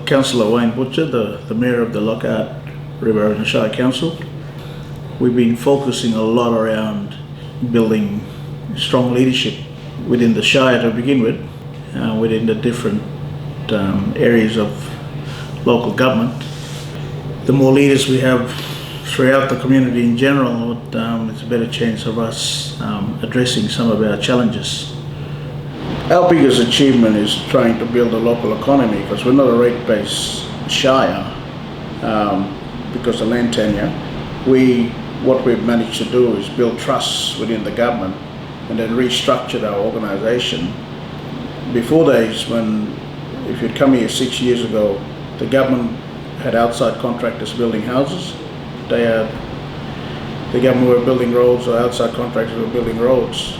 Councillor Wayne Butcher, the Mayor of the Lockhart River Aboriginal Shire Council. We've been focusing a lot around building strong leadership within the Shire to begin with, within the different areas of local government. The more leaders we have throughout the community in general, it's a better chance of us addressing some of our challenges. Our biggest achievement is trying to build a local economy, because we're not a rate-based shire because of land tenure. What we've managed to do is build trusts within the government and then restructured our organisation. Before days when, if you'd come here 6 years ago, the government had outside contractors building houses. The government were building roads, or outside contractors were building roads.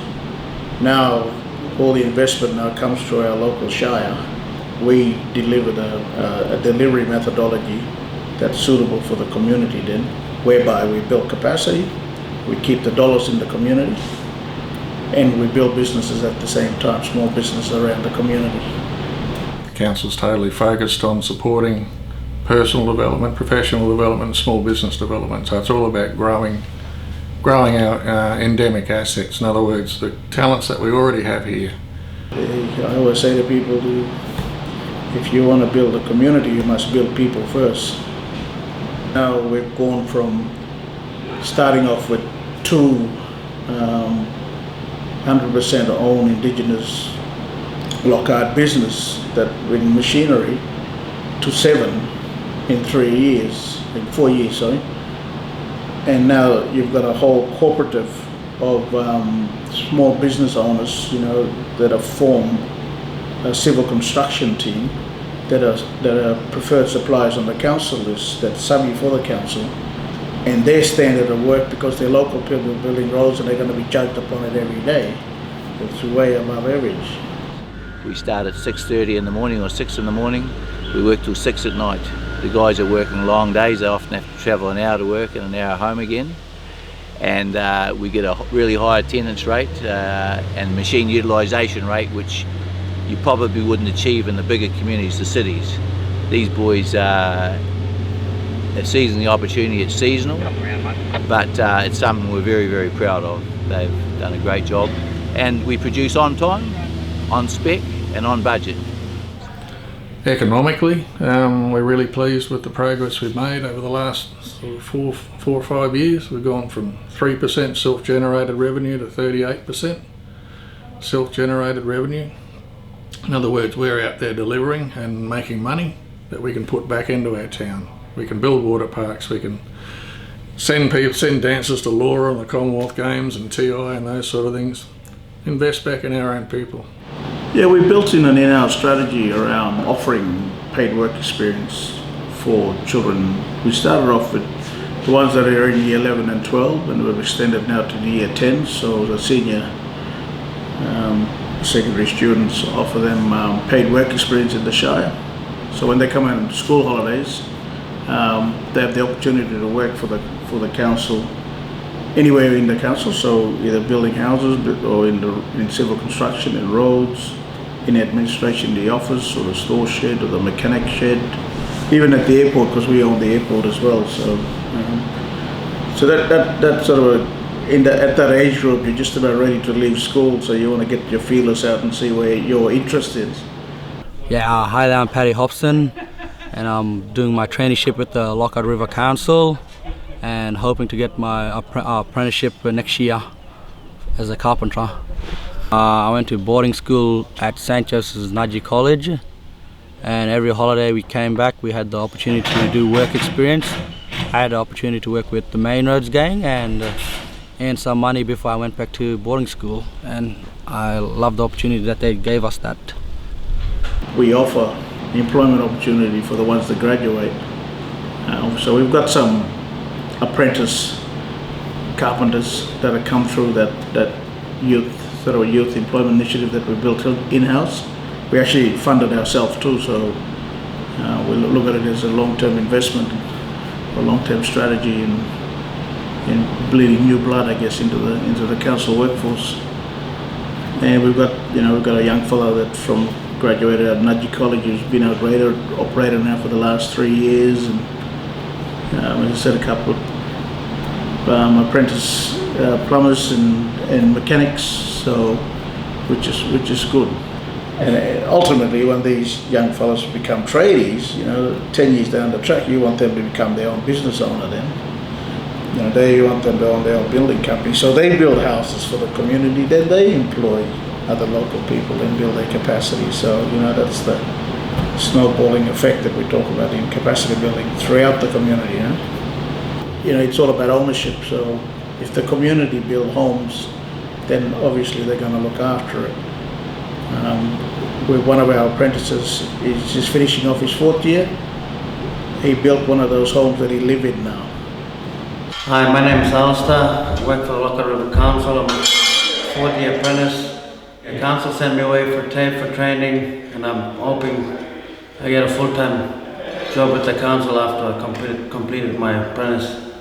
Now, all the investment now comes through our local shire. We delivered a delivery methodology that's suitable for the community then, whereby we build capacity, we keep the dollars in the community, and we build businesses at the same time, small businesses around the community. The Council's totally focused on supporting personal development, professional development, and small business development. So it's all about growing our endemic assets. In other words, the talents that we already have here. I always say to people, if you want to build a community, you must build people first. Now we've gone from starting off with 2 100% owned Indigenous Lockhart business that with machinery to 7 in 4 years, sorry. And now you've got a whole cooperative of small business owners, that have formed a civil construction team that are preferred suppliers on the council list, that's savvy for the council, and their standard of work, because they're local people building roads and they're going to be judged upon it every day, it's way above average. We start at 6:30 in the morning or 6 in the morning. We work till 6 at night. The guys are working long days. They often have to travel an hour to work and an hour home again. And we get a really high attendance rate and machine utilisation rate, which you probably wouldn't achieve in the bigger communities, the cities. These boys are seizing the opportunity. It's seasonal, but it's something we're very, very proud of. They've done a great job, and we produce on time, on spec, and on budget. Economically, we're really pleased with the progress we've made over the last sort of four or 5 years. We've gone from 3% self-generated revenue to 38% self-generated revenue. In other words, we're out there delivering and making money that we can put back into our town. We can build water parks, we can send dancers to Laura and the Commonwealth Games and TI and those sort of things. Invest back in our own people. Yeah, we built in an in-house strategy around offering paid work experience for children. We started off with the ones that are in year 11 and 12, and we've extended now to the year 10, so the senior secondary students offer them paid work experience in the Shire. So when they come on school holidays, they have the opportunity to work for the council, anywhere in the council, so either building houses or in civil construction, in roads, in administration, the office or the store shed or the mechanic shed, even at the airport, because we own the airport as well. So that sort of at that age group, you're just about ready to leave school, so you want to get your feelers out and see where your interest is. Yeah, hi there, I'm Paddy Hobson, and I'm doing my traineeship with the Lockhart River Council and hoping to get my apprenticeship next year as a carpenter. I went to boarding school at St. Joseph's Nudgee College, and every holiday we came back, we had the opportunity to do work experience. I had the opportunity to work with the Main Roads gang and earn some money before I went back to boarding school, and I love the opportunity that they gave us that. We offer employment opportunity for the ones that graduate. So we've got some apprentice carpenters that have come through that youth employment initiative that we built in-house. We actually funded ourselves too, so we look at it as a long-term investment, a long-term strategy in bleeding new blood, I guess, into the council workforce. And we've got a young fellow that from graduated at Nudgee College, who's been our grader operator now for the last 3 years, and as I said, a couple of apprentice plumbers and mechanics, so which is good. And ultimately, when these young fellows become tradies, 10 years down the track, you want them to become their own business owner then. There you want them to own their own building company. So they build houses for the community, then they employ other local people and build their capacity. So, that's the snowballing effect that we talk about in capacity building throughout the community. It's all about ownership. So if the community build homes, then obviously they're going to look after it. With one of our apprentices, he's just finishing off his 4th year. He built one of those homes that he lives in now. Hi, my name is Alistair. I work for the Lockhart River Council. I'm a 4th year apprentice. The council sent me away for TAFE for training, and I'm hoping I get a full-time job with the council after I completed my apprentice.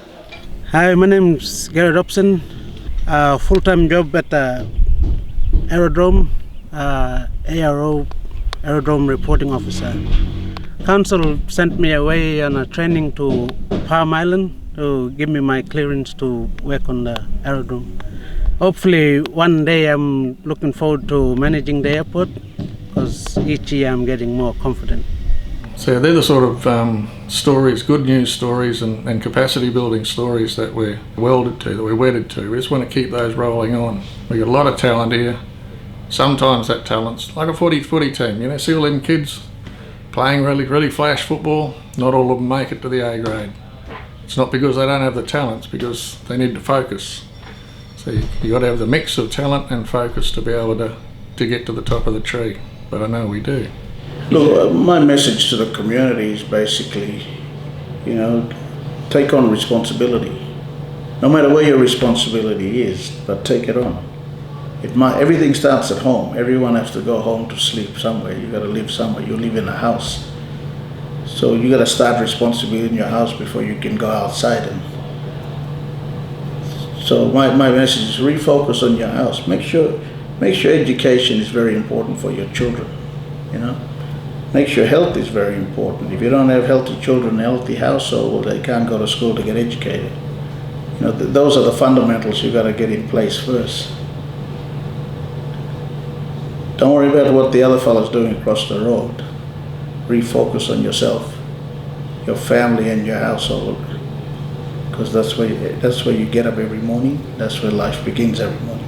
Hi, my name is Gary Robson. Full-time job at the aerodrome, ARO, aerodrome reporting officer. Council sent me away on a training to Palm Island to give me my clearance to work on the aerodrome. Hopefully one day I'm looking forward to managing the airport, because each year I'm getting more confident. So they're the sort of stories, good news stories and capacity building stories that we're welded to, that we're wedded to. We just want to keep those rolling on. We've got a lot of talent here. Sometimes that talent's like a footy team. See all them kids playing really flash football. Not all of them make it to the A grade. It's not because they don't have the talent, it's because they need to focus. So you got to have the mix of talent and focus to be able to get to the top of the tree. But I know we do. Look, my message to the community is basically, take on responsibility. No matter where your responsibility is, but take it on. Everything starts at home. Everyone has to go home to sleep somewhere. You got to live somewhere. You live in a house. So you got to start responsibility in your house before you can go outside. And so my message is refocus on your house. Make sure education is very important for your children. Make sure health is very important. If you don't have healthy children, a healthy household, well, they can't go to school to get educated. Those are the fundamentals you got to get in place first. Don't worry about what the other fella's doing across the road. Refocus on yourself, your family and your household, because that's where you get up every morning. That's where life begins every morning.